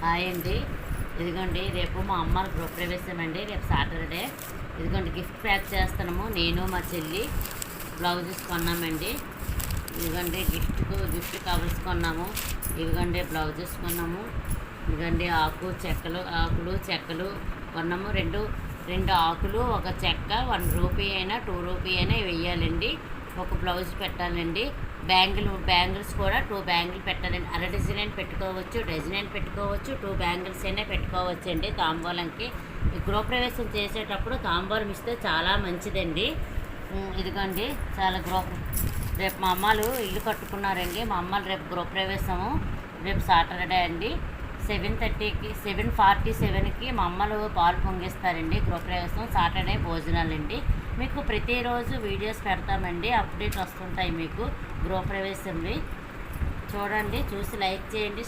Hi అండి. ఇదిగోండి రేపు మా అమ్మ గృహప్రవేశం అండి. రేపు సాటర్డే. ఇదిగోండి గిఫ్ట్ ప్యాక్ చేస్తున్నాము. నేను మా చెల్లి బ్లౌజెస్ కొన్నామండి. ఇదిగోండి గిఫ్ట్ కవర్స్ కొన్నాము. ఇదిగోండి బ్లౌజెస్ కొన్నాము. ఇదిగోండి ఆకులు చెక్కలు కొన్నాము. రెండు ఆకులు ఒక చెక్క 1 రూపీ అయినా 2 రూపీ అయినా వేయాలండి. ఒక బ్లౌజ్ పెట్టాలండి. బ్యాంగిల్స్ కూడా 2 బ్యాంగిల్ పెట్టాలండి. అర డజన్ అయినా పెట్టుకోవచ్చు, డజన్ అయినా పెట్టుకోవచ్చు, 2 బ్యాంగిల్స్ అయినా పెట్టుకోవచ్చు అండి. తాంబూలంకి గృహప్రవేశం చేసేటప్పుడు తాంబూలం ఇస్తే చాలా మంచిదండి. ఇదిగోండి రేపు మా అమ్మలు ఇల్లు కట్టుకున్నారండి. మా అమ్మలు రేపు గృహప్రవేశము. రేపు సాటర్డే అండి. 7:47కి మా అమ్మలు పాలు పొంగిస్తారండి. గృహప్రవేశం సాటర్డే భోజనాలండి. మీకు ప్రతిరోజు వీడియోస్ పెడతామండి. అప్డేట్ వస్తుంటాయి మీకు గృహప్రవేశంవి. చూడండి, చూసి లైక్ చేయండి.